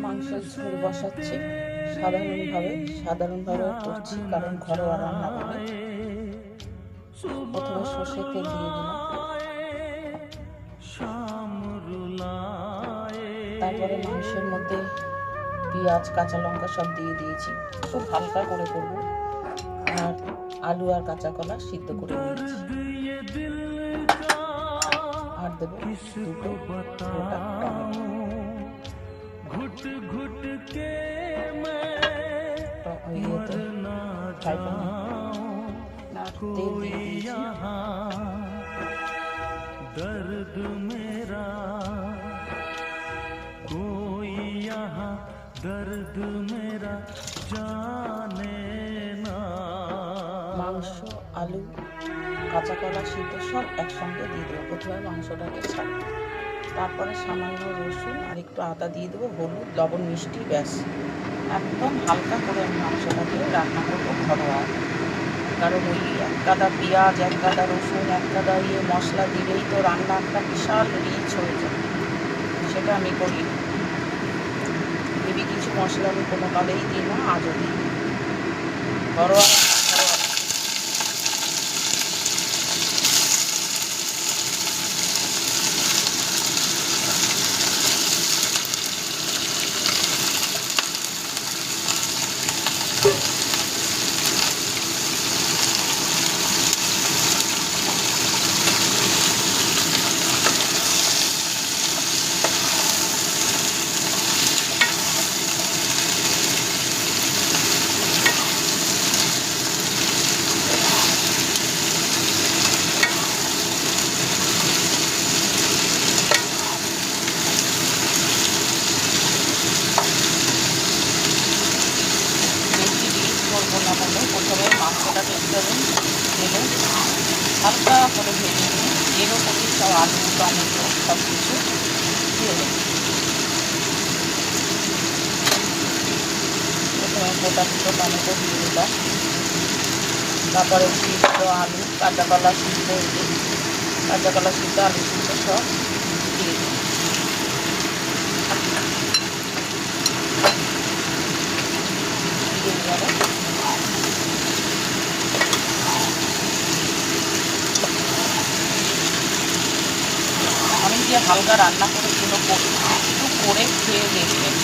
মাংসের ঝোল বসাচ্ছি সাধারণভাবে করছি, কারণ ঘরোয়া রান্না করি। প্রথমে সর্ষে তেল দিয়ে দিলাম, তারপরে মাংসের মধ্যে পেঁয়াজ কাঁচা লঙ্কা সব দিয়ে দিয়েছি। খুব হালকা করে করব। আর আলু আর কাঁচা কলা সিদ্ধ করে নিয়েছি। আর দেবো দুটো গোটা টমেটো। তেল দিয়ে দিয়েছি। दर्द मेरा कोई यहाँ दर्द मेरा जाने ना। মাংস, আলু, কাঁচা কলা সিদ্ধ সব একসঙ্গে দিয়ে দেবো। প্রথমে মাংসটাকে ছাড়বো, তারপরে সামান্য রসুন আর একটু আদা দিয়ে দেবো, হলুদ, লবণ, মিষ্টি, ব্যাস। একদম হালকা করে আমি মাংসটাকে রান্না করবো ঘরোয়া। কারণ ওই এক গাদা পেঁয়াজ, এক গাদা রসুন, এক গাদা মশলা দিলেই তো রান্না একটা বিশাল রিচ হয়ে যায়। সেটা আমি করি। হেভি কিছু মশলা আমি কোনো কালেই দিই না, আজও দিই। ঘরোয়া করবো না বলে প্রথমে মাংসটাকে তেলে হালকা করে ভেজে নিয়ে এরও করি সব আলু, টমেটো সব কিছু দিয়ে দেবো। প্রথমে গোটা দুটো টমেটো দিয়ে দিলাম, তারপরে সিদ্ধ আলু, কাঁচা কলা সিদ্ধ, আলু সিদ্ধ সব দিয়ে দিই। আমি যে হালকা রান্না করে এগুলো করি, একটু করে খেয়ে দেখবেন।